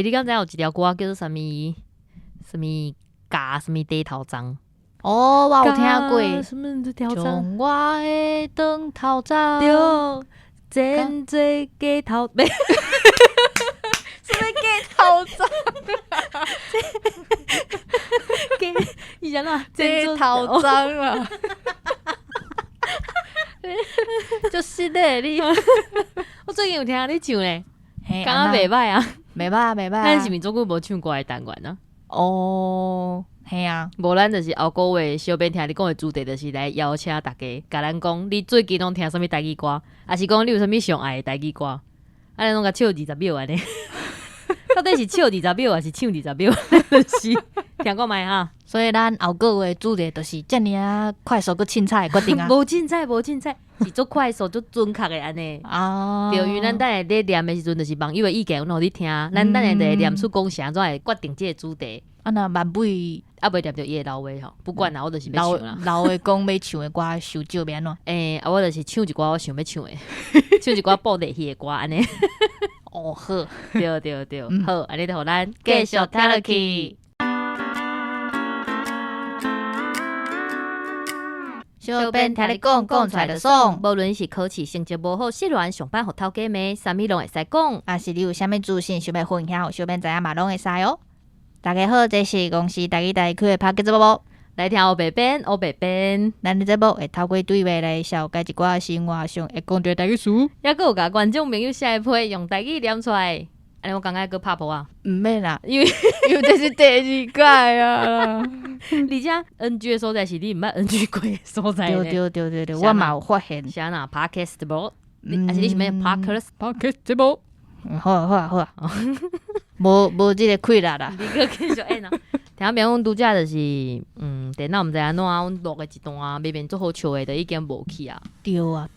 你刚才有一条歌叫做什么嘎什么地头章？哦，我有听过。什么这条章？将我的长头章，对，真最鸡头没？什么鸡头章？鸡，你讲哪？鸡头章啊！就是的，你我最近有听你唱咧，刚刚袂歹啊，袂歹袂歹。咱是毋是总久无唱歌的单元啊？哦，嘿啊，无咱就是后个月小编听你讲的主题，就是来邀请大家，甲咱讲你最近拢听什么台语歌，还是讲你有啥物上爱的台语歌？安尼拢甲唱20秒安尼，到底是唱20秒还是唱20秒？就是听讲卖哈。所以咱后个月主题就是遮尔啊快速佮凊彩的决定啊。无凊彩，是足快速、足准确的安尼。啊，对，因为咱等下咧念的时阵，就是网友的意见，阮互你听。咱等下就会念出讲啥，怎会决定这个主题。啊那万尾啊，袂念着伊的老话吼，不管啦，我就是要唱啦。老的讲要唱的歌受少免咯。我就是唱一寡我想要唱的，唱一寡报得去的歌安尼。哦好，对，好，安尼就互咱继续听落去。小编听你讲出来就爽。无论是考试成绩无好，失恋上班互头家骂，啥物拢会使讲。啊是你有啥物资讯想要分享，小编知影嘛拢会使哦。大家好，这是公司台语台区的 Podcast 节目，来听黑白边。咱的节目会透过对话来了解一寡生活上会讲到台语词，抑佮有甲观众朋友写批用台语念出来。安尼我感觉佮拍婆啊，毋免啦，因为这是第2届啊。而且 NG 的所在是你毋捌 NG 过的所在呢。对，我嘛有发现。啥呐 ？Podcast 节目，还是你是咩 Podcast 节目？好啊，无即个气力啦。你个继续演啊！听别阮拄则就是，电脑毋知安怎，阮录的一段明明足好笑的，就已经无去啊。对啊，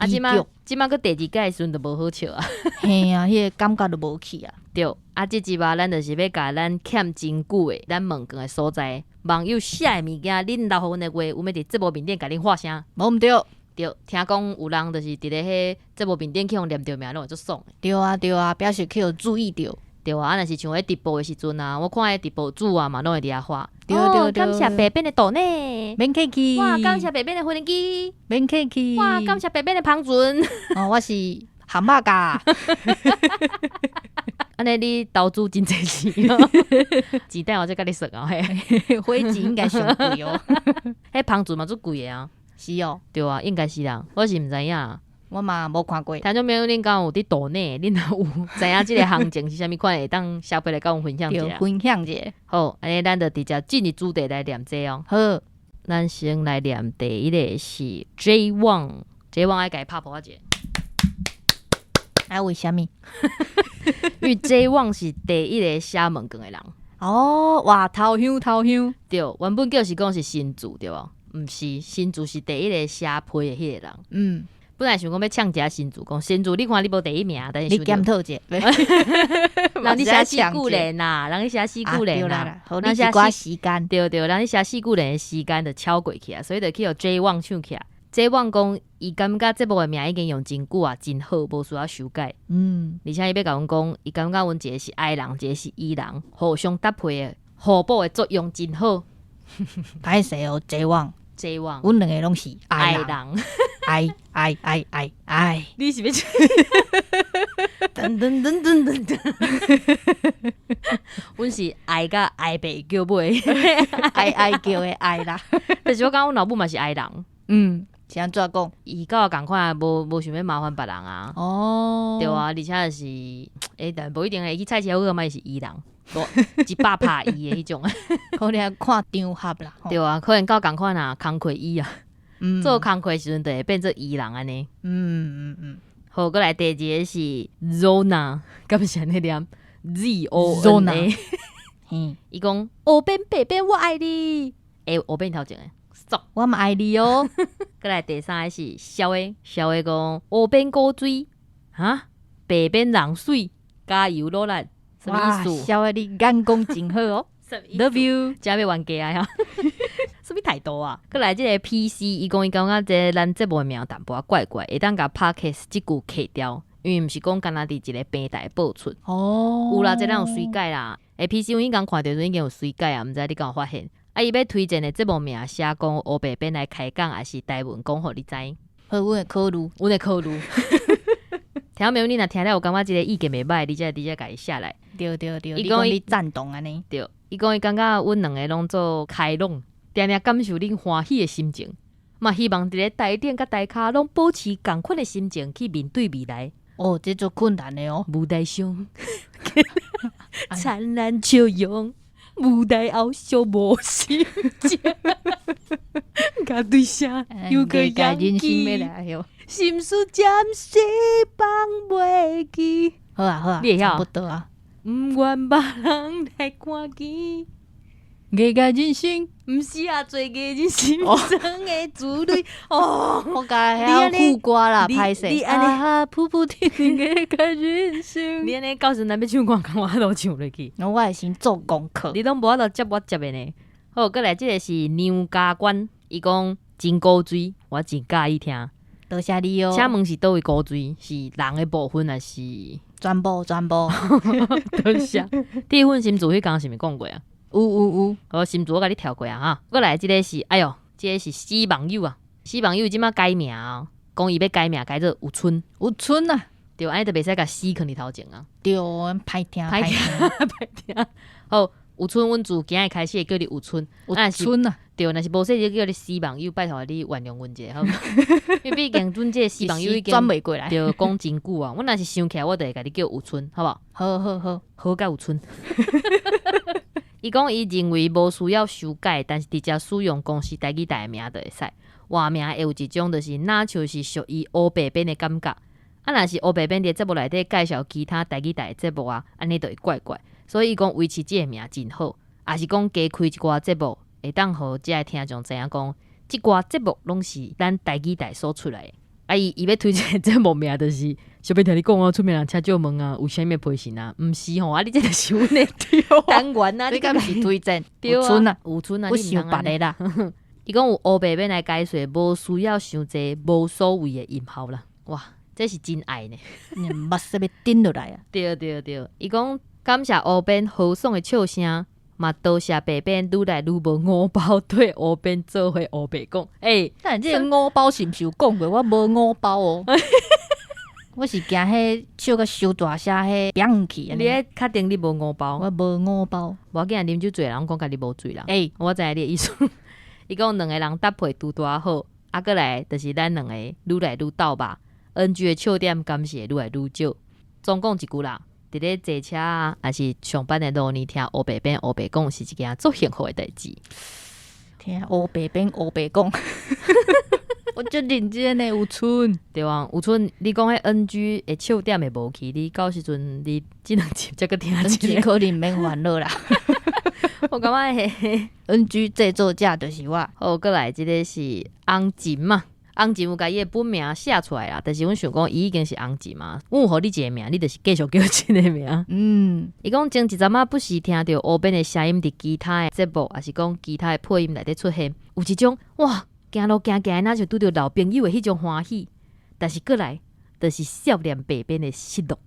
即摆佮第2届的时阵就无好笑啊。嘿啊，迄个感觉就无去啊。对，即集咱就是要甲咱欠真久的咱问讲的所在，网友写的物件，恁留互阮的话，阮要伫节目面顶甲恁发声。无毋对。对，听讲有人就是伫咧迄节目面顶去互念着名，拢会足爽的。对啊，表示去有注意到。对啊，若是像迄直播的时阵啊，我看迄直播主嘛拢会伫遐发。对，感谢白边的豆呢，免客气。哇，感谢白边的回灵机，免客气。哇，感谢白边的芳唇。我是蛤蟆噶。安尼你投资真济钱哦，钱等我再甲你算哦。嘿，火钱应该上贵哦。迄芳唇嘛足贵的啊。是哦。对啊，应该是啦，我是毋知影。我嘛无看过。听众朋友，恁敢有伫岛内？恁若有知影即个行情是啥物款？会当写批来甲阮分享一下。分享一下。好，安尼咱就直接进入主题来念这哦。好，咱先来念第1个是 J1，J1 爱家拍破一下。为虾米？因为 J1 是第1个写问卷的人。哦，哇，头香。对，原本就是讲是新竹对无？毋是，新竹是第1个写批的迄个人。本来想讲要抢一下新竹，讲新竹你看你无第1名，但是你检讨者，人你写4句连呐，人你写4句连呐，好，你是寡时间，对，人你写4句连的时间就超过去啊，所以就去互 J1 唱起来。J1 讲伊感觉节目的名已经用真久啊，真好，无需要修改。而且伊要甲阮讲，伊感觉阮一个是爱人，一个是伊人，互相搭配的互补的作用真好。歹势哦 ，J1，阮两个拢是爱人。爱，你是要噔，阮是爱甲爱白叫尾，爱叫的爱啦。但是我感觉阮老母嘛是爱人，是安怎讲？伊甲我共款，无想要麻烦别人啊。哦，对啊，而且就是但无一定会去菜市场，嘛是伊人，100%伊的迄种。可能看场合啦。对啊，可能到共款啊，工课伊啊。做工课时阵就会变做伊人安尼。好，过来第2个是 Zona， 敢是安尼念 ZONA。伊讲黑边白边我爱你。黑边头前的，我嘛爱你哦。过来第3个是小的讲黑边古水，白边人水，加油努力。什么意思？小的你眼光真好哦。Love you， 真要冤家啊！什么态度啊？过来这个 PC，伊讲伊感觉这咱节目的名淡薄仔怪怪，会当甲 Podcast 即句卡掉，因为毋是讲干那伫一个平台爆出。哦，有啦，这咱有水解啦。PC 我已经看到已经有水解啊，毋知你敢有发现？啊，伊要推荐的节目名写讲黑白边来开讲，还是台文讲互你知？好，阮会考虑，阮会考虑。听没有？你若听了有感觉即个意见袂歹，你才甲伊下来。对，你讲你赞同安尼？对，伊讲伊感觉阮两个拢做开朗，定定感受恁欢喜的心情，嘛希望伫咧台顶甲台骹拢保持共款的心情去面对未来。哦，这做困难的哦。舞台上灿烂笑容，舞台后小无心情，甲对声又个人生要来哟，心事暂时放袂记。好啊，你会晓差不多啊。毋愿别人来看见。艺家人生，毋是啊，做艺人心酸的滋味哦。我甲遐副歌啦，歹势。你安尼啊，噗噗甜甜艺家人生。你安尼到时咱要唱歌，敢我都唱落去。我会先做功课。你拢无法度接我接的呢。好，过来，这个是娘家关，伊讲真古锥，我真介意听。多谢你哦。请问是倒位古锥？是人的部分还是？全部。多谢。第一份心主迄工是毋是讲过啊？有。好，心主我甲你跳过啊哈。过来，这个是，哎哟，这个是死网友啊。死网友即马改名啊，讲伊要改名改做有春啊。对，安尼就袂使甲死囥伫头前啊。对，歹听。好，有春，阮自今日开始会叫你有春。有春啊。对，若是无说就叫你死网友，拜托你原谅阮者，好吗？因为毕竟阮这死网友已经转袂过来，对，讲真久啊。阮若是想起来，我就会甲你叫有春，好无？好，甲有春。伊讲伊认为无需要修改，但是直接使用公司台语台的名就会使。换名会有一种就是哪像是属于黑白边的感觉。啊，若是黑白边伫节目内底介绍其他台语台的节目啊，安尼就会怪怪。所以伊讲维持这个名真好，也是讲加开一寡节目。会当互即个听众知影讲，即寡节目拢是咱台语台所出来的。啊，伊要推荐节目名，就是想要听你讲啊，出名人请借问啊，有啥物陪衬啊？毋是吼，啊，你这就是阮的单元啊，你敢是推荐？有春啊，有春啊，不想别的啦。伊讲有黑白边来解说，无需要伤济无所谓的音效啦。哇，这是真爱呢，目屎要顶落来啊！对，伊讲感谢黑边豪爽的笑声。嘛，多谢白边愈来愈无五包对黑边做伙黑白讲。但这个五包是毋是有讲过？我无五包哦。我是惊迄笑个伤大声，迄扁去。你咧确定你无五包？我无五包。无要紧啊，啉酒醉人讲家己无醉啦。我知影你的意思。伊讲两个人搭配拄拄好，啊，过来就是咱两个愈来愈斗吧。NG 的笑点感谢愈来愈少。总共一句啦。伫咧坐车啊，还是上班的路呢？听黑白边黑白讲是一件足幸福的代志。听黑白边黑白讲，我足认真的有春，对啊，有春。你讲迄 NG 的笑点会无去，你到时阵你只能集才个听一个，可能免烦恼啦。我感觉迄 NG 制作者就是我。好，过来即个是翁琴嘛。翁琴有甲伊的本名写出来啦，但是阮想讲伊已经是翁琴嘛，阮有互你一个名，你就是继续叫真的名。伊讲前一阵仔不时听到黑边的声音伫其他的节目，还是讲其他的配音内底出现，有一种哇，行路行那就拄着老朋友的迄种欢喜，但是过来就是少年白边的失落。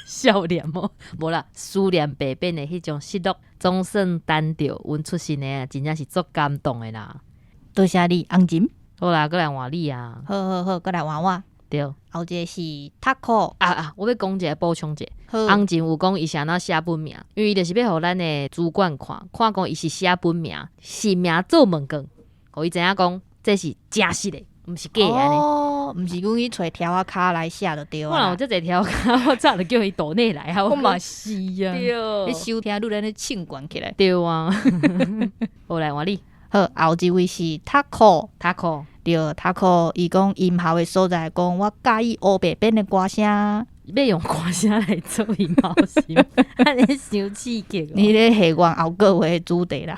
少年哦，无啦，思念白边的迄种失落，总算等到阮出现的，真正是足感动的啦。多谢你，翁琴。好啦，过来换你啊！好，过来换我。对，后一个是 Taco 我要讲一个补充一个。翁琴有讲伊是安怎写本名，因为伊就是要互咱的主管看讲伊是写本名，姓名做问卷，互伊知影讲这是真实的，毋是假的安尼。毋是讲伊找条啊卡来写就对啊。我若有这一条卡，我早就叫伊岛内来啊。我嘛是啊。对，你收听愈来愈唱悬起来。对啊。好来换你。好，后一位是 Taco。对 ，Taco 伊讲音效的所在，讲我介意黑白边的歌声，要用歌声来做音效是？安尼伤刺激哦！你咧下完后个月的主题啦。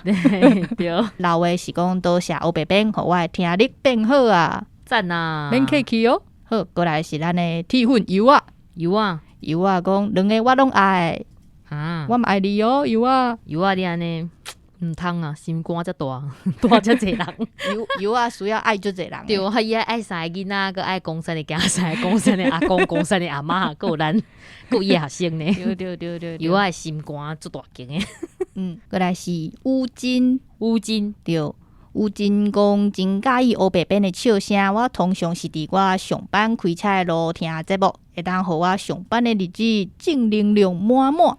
对，老话是讲多谢黑白边，互我的听力变好啊！赞啊！免客气哦。好，过来是咱的铁粉油啊，讲两个我拢爱啊，我嘛爱你哦，油啊，你安尼。毋通啊，心肝遮大，大遮济人。有啊，需要爱就济人。对啊，伊爱三个囡仔，佮爱公山的囝，三个公山的阿公，公山的阿嬷，佮有咱，佮伊学生呢。对。有啊，心肝足大间的。过来是乌金，对。有真讲真介意黑白边的笑声，我通常是伫我上班开车的路听节目，会当互我上班的日子正能量满满。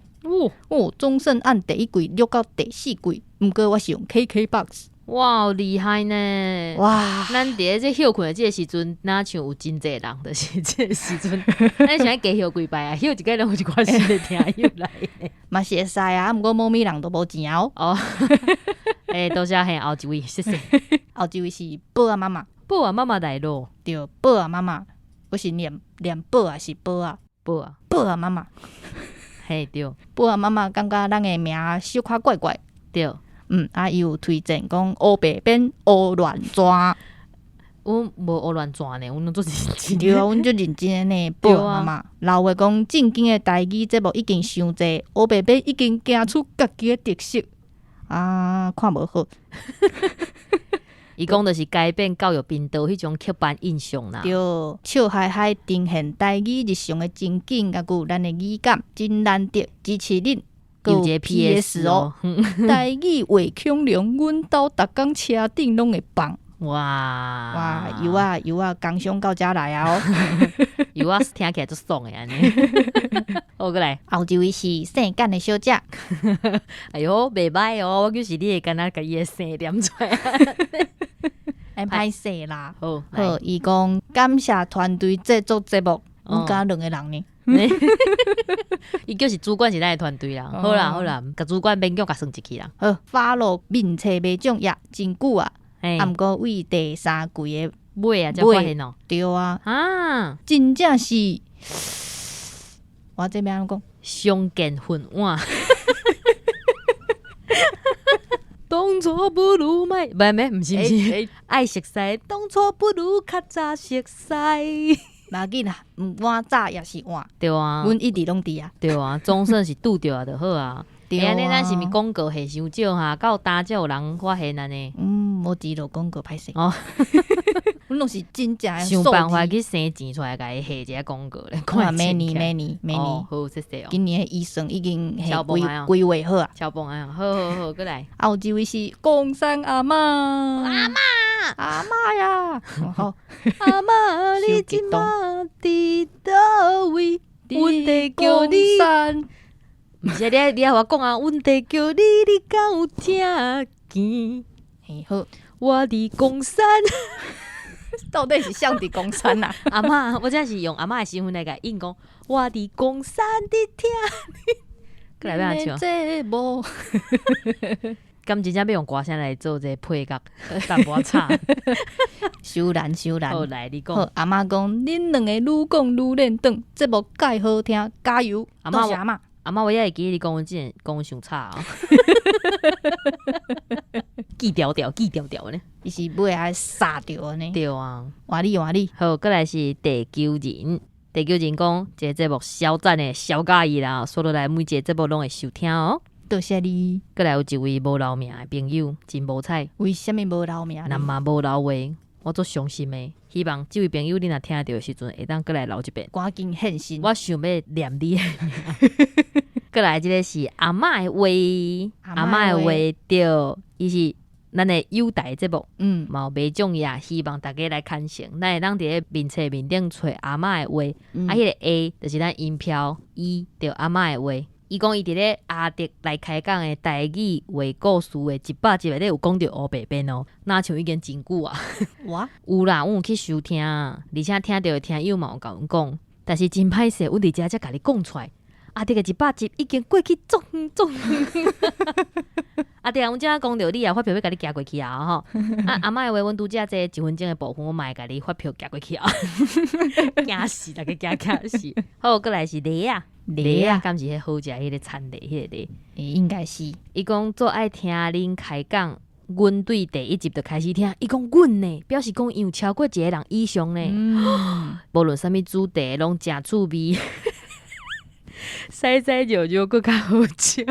终身按第一季录到第4季，毋过我是用 KKBOX。哇，厉害呢！哇，咱伫这休困的这个时阵，哪像有真济人，就是这个时阵，咱想加休几摆啊，休一个人有一寡新的听友来，嘛是会使啊，毋过猫咪人都无钱哦。多谢嘿，后一位，谢谢。后一位是宝啊妈妈，宝啊妈妈来咯，对，宝啊妈妈，我是念宝啊，是宝啊妈妈，嘿对，宝啊妈妈感觉咱的名小可怪怪，对。伊有推荐讲黑白边黑乱抓，阮无黑乱抓呢，阮拢做认真。对啊，阮就认真的呢。宝啊妈妈，老话讲正经的台语节目已经伤济，黑白边已经行出家己的特色啊，看无好。伊讲就是改变教育频道迄种刻板印象啦。对，笑嗨嗨呈现台语日常的情景，甲有咱的语感，真难得，支持恁。有一个 PS 哦，台语话腔量，阮兜逐工车顶拢会放。哇，有啊，工商到遮来啊！有啊，听起来足爽的安尼。好，过来，后一位是性感的小姐。哎哟，袂歹哦，我就是你会敢若甲伊的姓念出来。歹势啦。好，伊讲感谢团队制作节目，阮加2个人呢。伊就是主管是咱的团队啦。好啦，甲主管勉强甲算一去啦。好，花落面册袂中也真久啊，毋过为第3季的尾啊，才发现哦。对啊，真正是我这边要讲相见恨晚。当初不如买，毋是，爱熟悉，当初不如较早熟悉。嘛紧啦，晚早也是晚，对啊，阮一直拢伫啊，对啊，总算是拄着就好啊。对啊，安尼咱是咪广告下伤少哈？到单才有人发现安尼。无知道广告歹势。阮拢是真正的想办法去生钱出来，甲伊下一个广告咧。看明年，好谢谢哦。今年的预算已经规划好啊，超棒啊！好，过来。后一位是公山阿嬷呀，好，阿嬷你今仔伫倒位？阮在叫你。毋是你甲我讲啊，阮在叫你，你敢有听见？好，我伫公山。到底是向伫公山啊？阿嬷，我真是用阿嬷的身份来甲应讲，我伫公山伫听你。过来要唱。这无。咁真正要用歌声来做这配角，淡薄差。修难。好来，你讲。好，阿嬷讲，恁2个愈讲愈练长，节目介好听，加油！阿嬷，阿嬷，我也会记你讲，阮之前讲伤差啊。记调调呢。伊是尾还杀掉呢。对啊。换你。好，过来是第9人。第9人讲，这个节目小赞的小介意啦，说落来每一个节目拢会收听哦。多谢你。过来有一位无留名的朋友，真无彩。为什么无留名？那嘛无留话，我足伤心的。希望这位朋友你若听到的时阵，会当过来留一遍。赶紧现身。我想要念你的名。过来，这个是阿嬷的话，阿嬷的话对，伊是咱的友台节目，嘛有卖奖也，希望大家来看成。咱会当伫咧面册面顶找阿嬷的话，迄个 A 就是咱音标 E 对阿嬷的话。伊讲伊伫咧阿迪来开讲的台语话故事的100集内底有讲到黑白边哦，那像已经真久啊。哇，有啦，阮有去收听，而且听到的听友嘛有甲阮讲，但是真歹势，阮伫遮才甲你讲出来。阿迪个100集已经过去总。阿弟啊，阮即仔讲到你啊，发票要甲你寄过去啊吼。阿嬷的话，阮拄则这1分钟的部分，我嘛会甲你发票寄过去啊。惊死，大家惊死。好，过来是梨啊，敢是迄好食迄个餐梨迄个梨？应该是。伊讲做爱听恁开讲，阮对第1集就开始听。伊讲阮呢，表示讲有超过1个人以上呢。无论啥物主题，拢真趣味。西西肉肉更较好笑。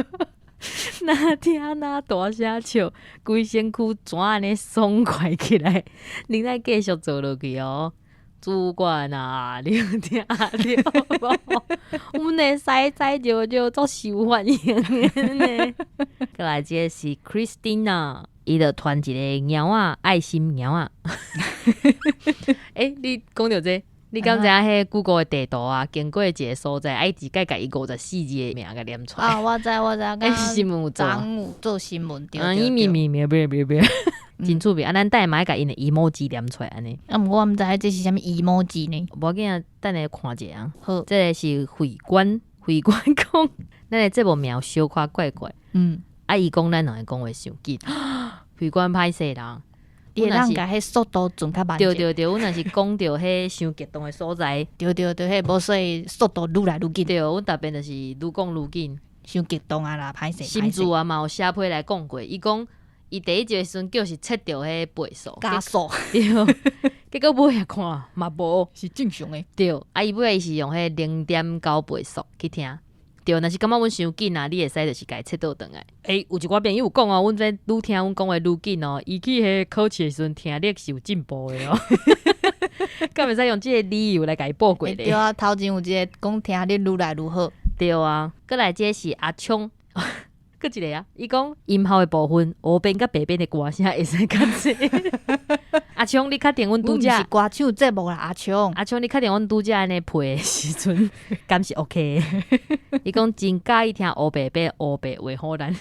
那听那大声笑，规身躯怎安尼爽快起来？恁来继续做落去哦。主管啊，你有听到无？阮的腮仔就足受欢迎的呢。过来，这是 Christina， 伊就传一个猫仔爱心猫仔。你讲到这？你敢知影迄 Google 的地图啊，经过一个所在，爱自己甲伊54字的名甲念出来。我知，新闻有做，有做新闻，对。真趣味。咱等下嘛甲因的 emoji 念出来安尼。毋过我毋知这是啥物 emoji 呢？无要紧啊，等下看者啊。好，这个是会馆讲，咱的节目名小可怪怪。伊讲咱两个讲话伤紧，会馆歹势啦。你让甲迄速度转较慢。对，阮若是讲到迄伤激动的所在，对，迄无所以速度愈来愈紧。对，阮逐遍就是愈讲愈紧，伤激动啊啦，歹势。新主啊嘛有写批来讲过，伊讲伊第一集的时阵叫是测着迄倍数加速，对，结果尾仔看嘛无是正常的。对，伊尾仔是用迄0.9倍速去听。对，若是感觉阮伤紧啊，你会使就是家切倒转来。有一寡朋友有讲哦，阮这愈听阮讲话愈紧哦，伊去迄考试的时阵听力是有进步的哦。敢袂使用这个理由来甲伊报过咧？对啊，头前有一个讲听力愈来愈好。对啊，过来这是阿聪。搁一个啊，伊讲音效的部分，黑边甲白边的歌声会使较济。阿聪，你确定阮拄则？是歌手节目啦，阿聪，你确定阮拄则安尼配的时阵，敢是 OK 的？伊讲真介意听黑白边黑白话好难。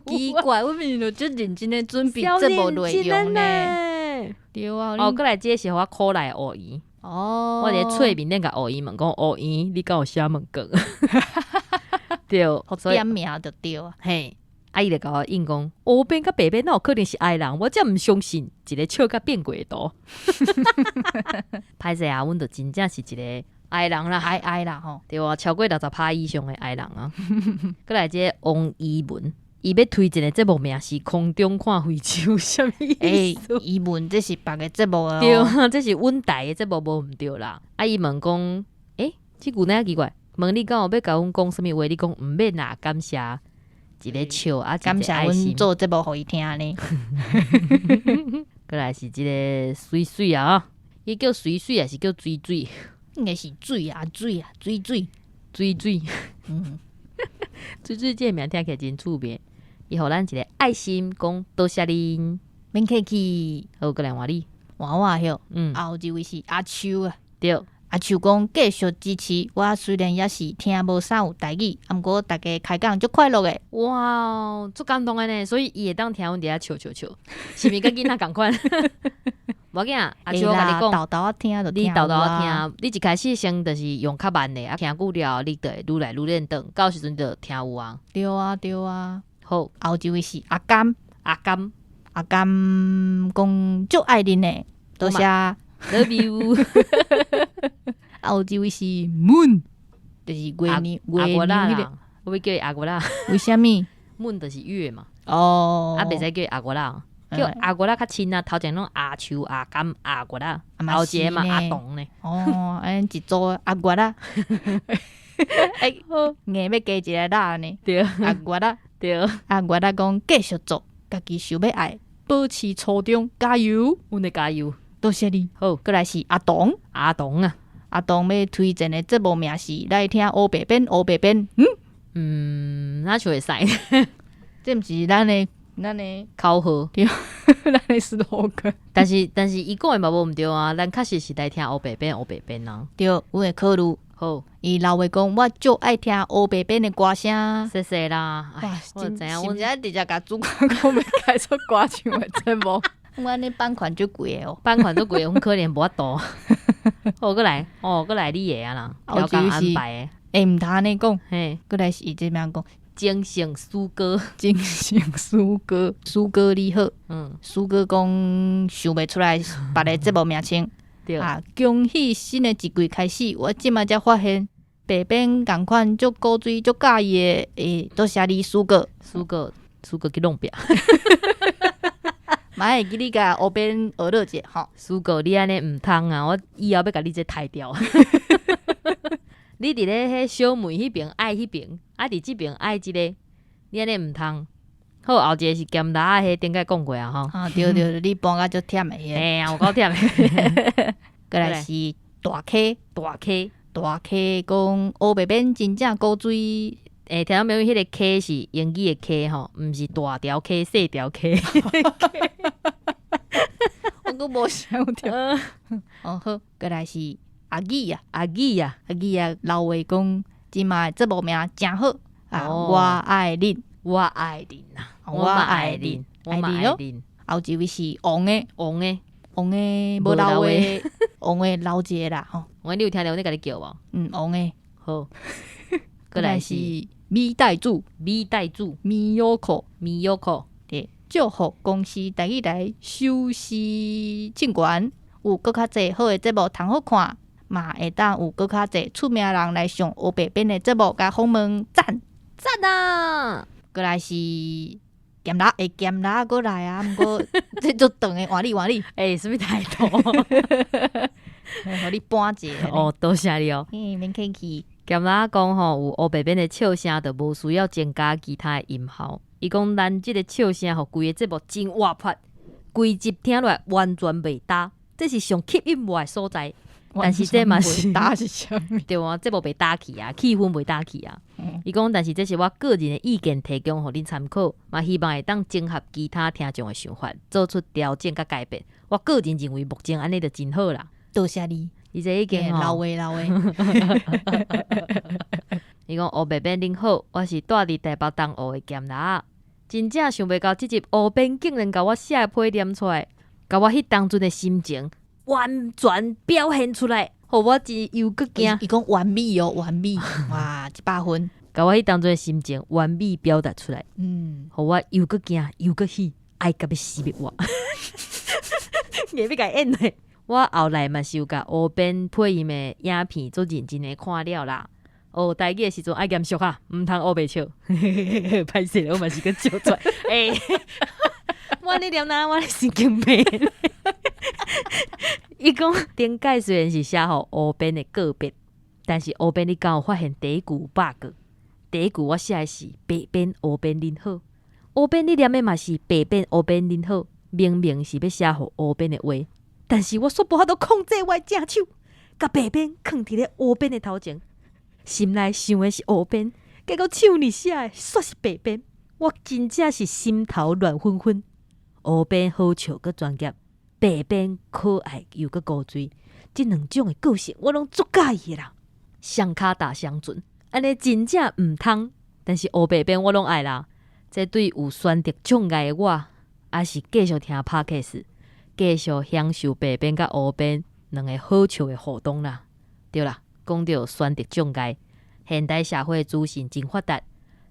奇怪，我明明就认真的准备节目内容呢。对啊，过来这是互我考来学伊。我伫册面顶甲学伊问讲，学伊你敢有写问卷？对，点名就对啊。嘿，伊就甲我应讲，黑边甲白边哪有可能是爱人？我真毋相信一个笑甲变过度。歹势啊，阮就真正是一个爱人啦，爱啦吼。对啊，超过60%以上的爱人啊。过来这王怡文，伊要推荐的节目名是空中看非洲，什么意思？伊问这是别个节目哦。对啊，这是阮台的节目无毋对啦。伊问讲，这句哪奇怪？问你敢有要甲阮讲什么话？你讲毋免啦，感谢一个笑啊，感谢阮做节目互伊听呢。过来是这个水水啊，伊叫水水还是叫水水？应该是水啊，水。水水，水水这个名听起来真趣味。伊互咱一个爱心，讲多谢恁，免客气。好，过来换你，换我哟。后一位是阿秋啊，对。阿秋讲继续支持我，虽然也是听无啥有台语，毋过大家开讲足快乐的。哇，足感动的呢！所以伊会当听阮伫遐笑，是毋是跟囡仔共款？无要紧啊，阿秋我甲你讲，豆豆听就听，你豆豆听，你一开始先就是用较慢的，听久了，你就会愈来愈练长，到时阵就听有啊。对啊。好，后一位是阿甘讲足爱恁的，多谢。Love you。后一位是 Moon， 就是月亮啦，我要叫伊阿国啦。为什么 ？Moon 就是月嘛。袂使叫伊阿国啦，叫阿国啦较亲啊。头前拢阿秋、阿甘、阿国啦，后一个嘛阿童呢。安一组阿国啦。硬要加一个啦呢。对，阿国啦，对，阿国啦讲继续做，家己想要爱，保持初衷，加油，阮会加油。多谢你。好，过来是阿童啊，阿童要推荐的节目名是来听黑白边。那就会使。这毋是咱的口号，对，咱的slogan。但是伊讲的嘛无毋对啊，咱确实是来听黑白边啊。对，阮会考虑。好，伊老话讲，我就爱听黑白边的歌声。谢谢啦。我知影，阮直接甲主管讲要开出歌唱的节目。我那版权就贵的哦，版权都贵，阮可怜无法度。好，过来你的啊啦，调工安排的。毋通尼讲，嘿，过来是这边讲，精神苏哥，苏哥你好，苏哥讲想袂出来别个节目名称，对啊，恭喜新的一季开始，我即马才发现白边共款足古锥足介意的，多谢你苏哥去弄表。买会记你甲黑边学了者吼，苏哥你安尼毋通啊！我以后要甲你这抬掉。你伫咧迄小妹迄边爱迄边，伫即边爱即个，你安尼毋通。好，后一个是咸辣啊，迄顶个讲过啊吼。啊，对对，你搬甲足忝诶迄。嘿啊，有够忝诶。过来是大溪，大溪，大溪讲乌白边真正古水。听到没有？迄个溪是英语的溪吼，毋是大条溪、细条溪。我阁无想着。哦好，过来是阿姨啊，阿姨啊，老话讲，即卖节目名真好啊！我爱恁，我爱恁啊，我爱恁，我爱恁。后一位是王的，无老话，王的老一个啦吼。王你有听到我在甲你叫无？王的好。过来是米代主，米优口，对，祝福公司大家来收视尽管，有搁较济好的节目通好看，嘛会当有搁较济出名人来上黑白边的节目，甲访问赞啊！过来是咸辣过来啊，毋过这足长的换你，什么态度？互你搬一下哦，多谢你哦。免客气。咸辣讲吼，有黑白边的笑声，就无需要增加其他的音效。伊讲咱即个笑声，吼，规个节目真活泼，规集听落来完全袂搭，这是上吸引我的所在。但是这嘛是搭是啥物？对啊，节目袂搭去啊，气氛袂搭去啊。伊讲，但是这是我个人的意见提供，互恁参考，嘛希望会当整合其他听众的想法，做出调整甲改变。我个人认为目前安尼就真好啦。多谢你。伊这已经老话。伊讲黑白边恁好，我是住伫台北东湖的咸辣，真正想袂到这集黑边竟然甲我写批念出来，甲我迄当阵的心情完全表现出来，互我真又搁惊。伊讲完美哦，完美，哇，100分，甲我迄当阵的心情完美表达出来，互我又搁惊又搁喜，爱甲要死灭我，硬要甲演嘞。我后来嘛是有甲黑边配音的影片做认真的看了啦。台语的时阵爱严肃哈，毋通黑白笑。歹势我嘛是个笑出来。我咧念哪？我咧神经病。伊讲顶届虽然是写互黑边的个别，但是黑边你敢有发现第一句 bug？ 第一句我写的是白边黑边恁好，黑边你念的嘛是白边黑边恁好，明明是要写互黑边的话。但是我煞无法度控制我的正手，甲白边放伫咧黑边的头前，心内想的是黑边，结果手里写的煞是白边，我真正是心头乱纷纷。黑边好笑佮专业，白边可爱又佮高水，这两种的个性我拢足介意啦。双骹打双船，安尼真正毋通，但是黑白边我拢爱啦。这对有选择障碍的我，还是继续听 Podcast。继续享受白边甲黑边两个好笑的互动啦。对啦，讲到选择障碍，现代社会资讯真发达，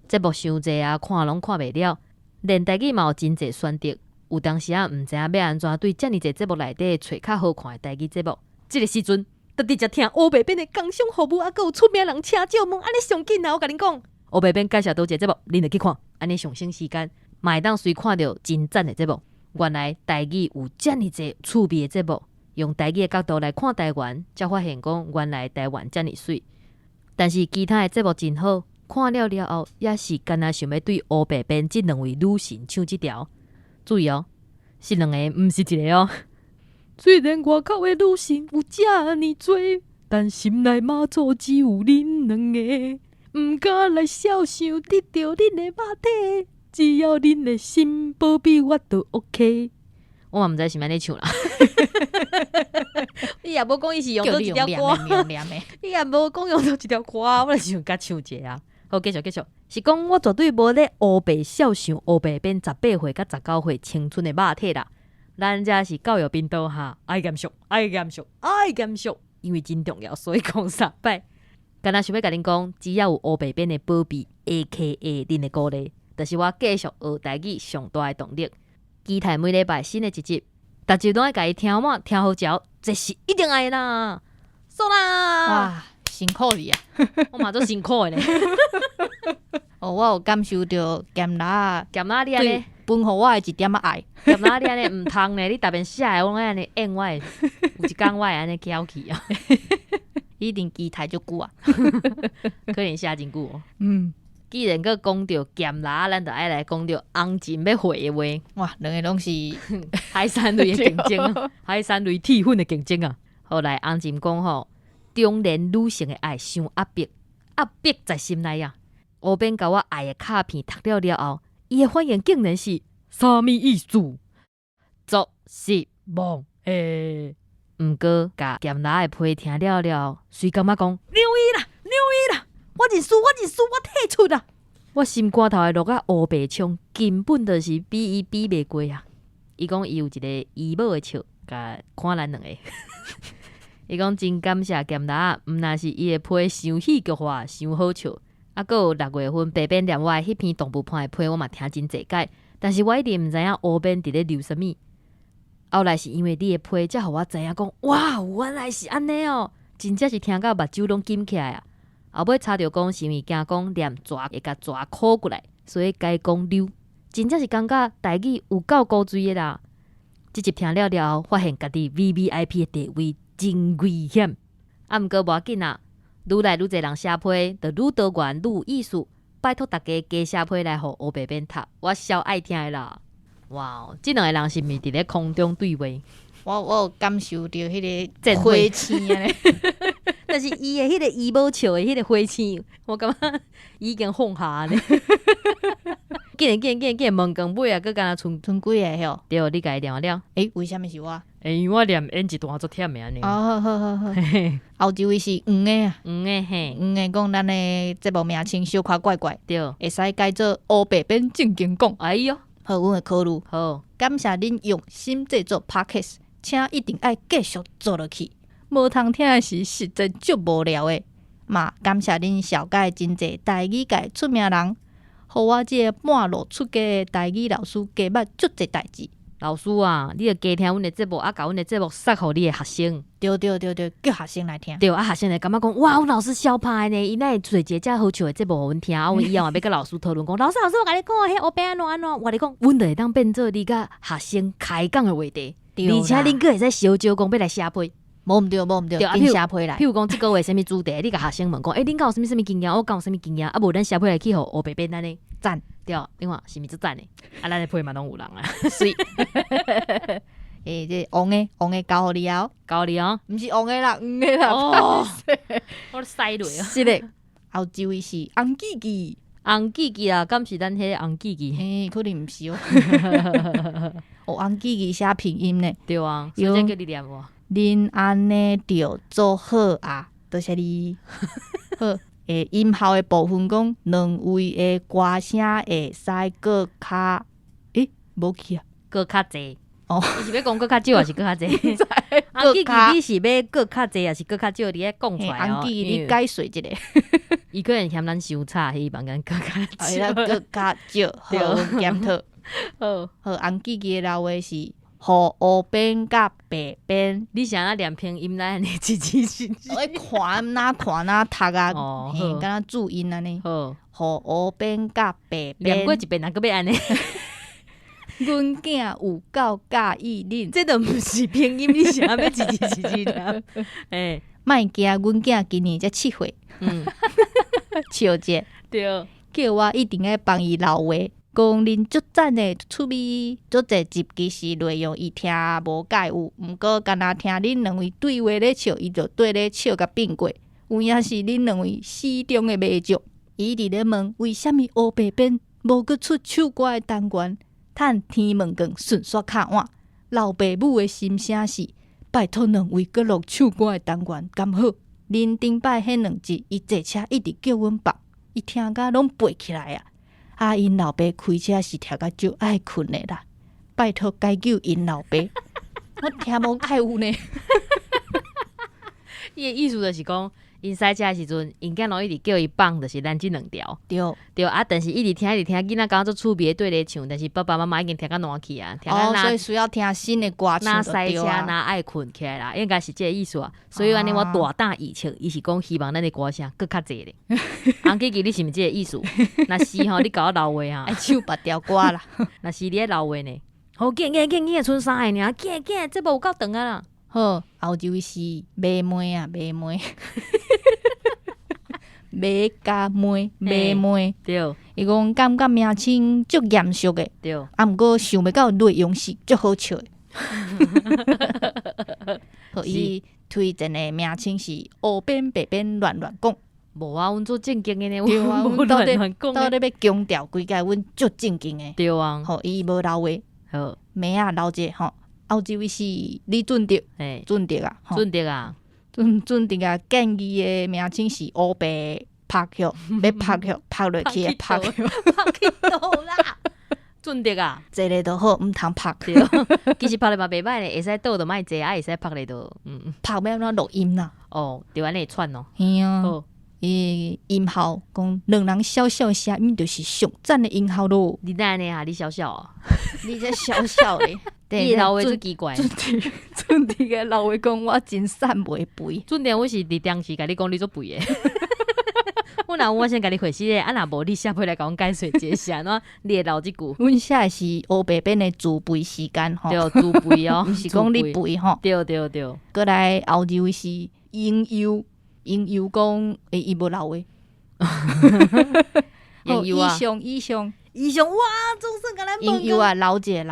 节目伤济啊，看拢看袂了，连台语嘛有真济选择。有当时啊，毋知影要安怎对遮尔济节目内底找较好看的台语节目。这个时阵，就直接听黑白边的工商服务，还有出名人请教问，安尼上紧啊！我甲恁讲，黑白边介绍倒一个节目，恁就去看，安尼上省时间，嘛会当随看到真赞的节目。原来台语有遮尔济趣味的节目，用台语的角度来看台湾，才发现讲原来台湾遮尔水。但是其他的节目真好，看了了后，也是干那想要对黑白边这两位女神唱这条。注意哦，是两个，毋是一个哦。虽然外口的女神有遮尔多，但心内妈祖只有恁两个，毋敢来想想得到恁的肉体。只要恁的心保庇我就 OK。我嘛毋知是安尼唱啦。伊也无讲伊是用倒一条歌，伊也无讲用倒一条歌，我就是想甲唱一下。好，继续，是讲我绝对无咧黑白笑想黑白边18岁甲19岁青春的肉体啦。咱这是教育频道哈，爱严肃，因为真重要，所以讲3摆。敢若想要甲恁讲，只要有黑白边的保庇 ，AKA 恁的鼓励。就是我继续学台语上大的动力，期待每礼拜新的一集，逐集拢爱家己听满听好嚼，这是一定爱啦！爽啦！哇，辛苦你啊！我嘛做辛苦的呢。我有感受到咸辣你安尼分互我的一点爱。咸辣你安尼毋通呢？你逐遍写的我安尼演我的，有一天我会安尼翘起啊！一定期待足久啊！可能写真久哦。既然佮讲到咸辣，咱就爱来讲到红金要会的话。哇，两个拢是海产类的竞争啊，海产类铁粉的竞争啊。后来红金讲吼，中年女性的爱伤压迫，压迫在心内啊。后边甲我爱的卡片读了后，伊的反应竟然是啥物意思？作失望诶。毋过甲咸辣的批听了，随感觉讲牛伊啦，我认输，我退出啦。我心肝头的落啊乌白冲，根本就是比伊比袂过啊！伊讲伊有一个姨母的笑，甲看咱两个。伊讲真感谢咸辣，毋若是伊的批伤戏剧化，伤好笑。啊，佮有6月份白边念我的迄篇动物判的批，我嘛听真侪解，但是我一直毋知影乌边伫咧留啥物。后来是因为你的批，才互我知影讲，哇，原来是安尼哦！真正是听到目睭拢紧起来啊！后尾查着讲是因为惊讲念蛇会甲蛇箍过来，所以改讲溜。真正是感觉台语有够古锥的啦！即集听了后，发现家己 VVIP 的地位真危险。啊，毋过无要紧啊，愈来愈侪人写批，就愈多元愈有意思。拜托大家加写批来互黑白边读，我超爱听的啦！哇，即两个人是毋是伫咧空中对话？我有感受到迄个花青咧，但是伊的迄个姨母笑的迄个花青，我感觉已经放下咧。竟然问讲尾啊，佮敢若剩几个吼？对，你家念了。为什么是我？因为我念演一段足忝的安尼。哦，好。后一位是黄的啊，黄的嘿，黄的讲咱的节目名称小可怪怪，对，会使改做黑白边正经讲。哎哟，好，阮会考虑。好，感谢恁用心制作 Podcast， 请一定爱继续做落去。无通听的是实在足无聊的。嘛，感谢恁小解真侪台语界出名人，互我这个半路出家的台语老师加捌足侪代志。老师啊，你著加听阮的节目，啊，甲阮的节目送互你的学生。对，叫学生来听。对，啊，学生来感觉讲，哇，阮老师超派呢，伊哪会做一个遮好笑的节目互阮听，啊，阮以后嘛要甲老师讨论讲，老师，我甲你讲，迄黑白安怎，我甲你讲，阮就会当变做你甲学生开讲的话题，而且恁佫会使小招讲要来写批。无毋对，恁写批来。譬如讲，即个月啥物主题，你甲学生问讲，恁敢有啥物经验？我敢有啥物经验？啊，无咱写批来去互黑白边安尼赞。对，你看是毋是足赞的？啊，咱的批嘛拢有人啊，水。这黄的交互你哦，毋是黄的啦，黄的啦。哦，我塞落啊。是嘞，后一位是红记记啊，敢是咱迄个红记记？可能毋是哦。红记记写拼音呢？对啊，所以才叫你念我。恁安尼着做好啊，多谢你。好，音效的部分讲，两位的歌声会使搁较，无去啊，搁较济。哦，你是要讲搁较少还是搁较济？红记记你是要搁较济还是搁较少？你咧讲出来哦。红记记你解说一下。伊可能嫌咱伤差，希望咱搁较少。搁较少，好检讨。好，红记记的老话是。互黑边甲白边，你想要连拼音来安尼一字？我看哪读啊，敢若注音安尼。好，互黑边甲白边，念过一遍，哪个要安尼？阮囝有够介意恁，这都毋是拼音，你想要一字念？莫惊，阮囝今年才7岁，笑者对，叫我一定要帮伊留话。讲恁足赞的趣味，足侪集其实内容伊听无介有，毋过敢若听恁两位对话咧笑，伊就对咧笑甲变过。有影是恁两位始终的迷足。伊伫咧问为虾米黑白边无搁出唱歌的单元，趁天门光顺续卡碗。老爸母的心声是：拜托两位搁录唱歌的单元，敢好？恁顶摆迄2集，伊坐车一直叫阮放，伊听甲拢背起来啊！因老爸开车是听甲足爱困的啦，拜托解救因老爸。我听无介有呢。伊的意思就是讲，因赛车的时阵，因囝拢一直叫伊放，就是咱即2条。对啊，但是一直听，囡仔讲做趣味的对咧唱，但是爸爸妈妈已经听甲烂去啊，听甲所以需要听新的歌唱就对啊。赛车哪爱困起来啦，应该是这个意思啊。所以安尼我大胆预测，伊是讲希望咱的歌声搁较济咧。红记记，你是毋是这个意思？若是吼，你甲我留话哈。爱唱别条歌啦。若是你咧留话呢？好，见，剩3个尔，见，这无有够长啊啦。好，后一位是妹妹啊，妹妹。马甲妹，马妹，对，伊讲感觉名称足严肃的，对，毋过想袂到内容是足好笑的。互伊推荐的名称是黑边白边乱乱讲。无啊，阮做正经的呢，对啊，阮到底讲要强调规个阮足正经的。对啊，吼，伊无漏话。好，妹啊，老姐吼，澳洲位是李准德，准德啊，准德啊，准德啊，建议的名称是黑白拍剧，要拍剧拍落去的拍剧，拍去倒啦。准德啊，坐咧都好，毋通拍。对，其实拍咧嘛袂歹咧，会使倒就莫坐，会使拍咧都，拍要安怎录音啦？哦，对安尼会串哦。嘿啊，音效讲两人小小声音就是上赞的音效咯。你哪安尼啊？你小小啊？你这小小的，你老话最奇怪。准题个老话讲我真瘦袂肥。准题我是伫当时甲你讲你做肥的。我若我先甲你回息咧，若无你下回来甲阮解说一下，喏，你会留即句。阮写的是黑白边的自肥时间吼，对，自肥哦，毋是讲你肥吼。对对对。过来后日是应优讲伊无漏话。应优啊，以上哇，总算甲咱应优啊，老姐，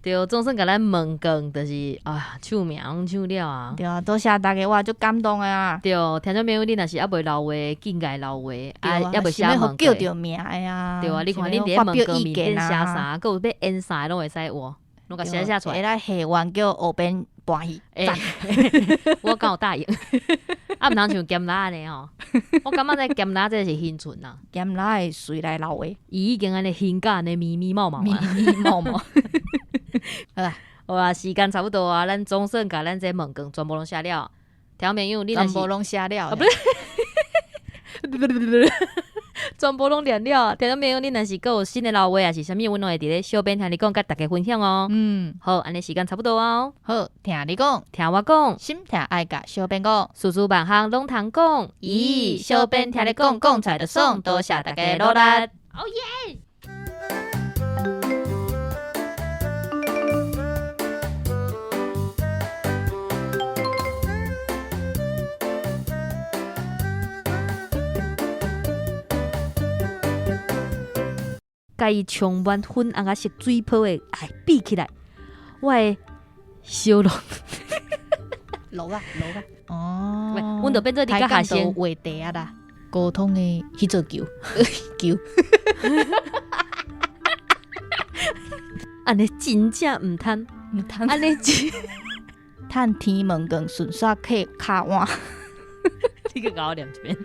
对，总算甲咱问讲，就是啊，唱名唱了啊，对啊，多谢大家，我足感动的啊。对，听众朋友，你若是还袂留话，紧甲留话，啊，还袂写问问叫着名的啊。对啊，你看恁伫问歌面顶写啥，佮有要演啥拢会使话，拢甲写出来。会来下完叫后边欢喜，赞。我敢有答应。啊，毋通像咸辣安尼吼，我感觉这咸辣这是新春呐，咸辣会随来流的，伊已经安尼新甲安尼咪咪毛毛咪咪毛毛。好啊，时间差不多啊，咱总算甲咱这问卷全部拢写了。听朋友，你若是全部拢写了，不是，全部拢念了。听众朋友，你若是佮有新的老话，也是啥物，阮拢会伫咧小编听你讲，甲大家分享哦。好，安尼时间差不多哦。好，听你讲，听我讲，心听爱甲小编讲，事事万项拢通讲。咦，小编听你讲，讲出来就爽，多谢大家努力。哦耶！甲伊充满粉红啊色水泡的，哎，比起来，我的小龙落啊。哦，喂，阮就变做你甲下先话题啊啦，沟通的迄座球，安尼真正毋通，安尼真趁天门更顺煞客卡碗，你个甲我念一遍。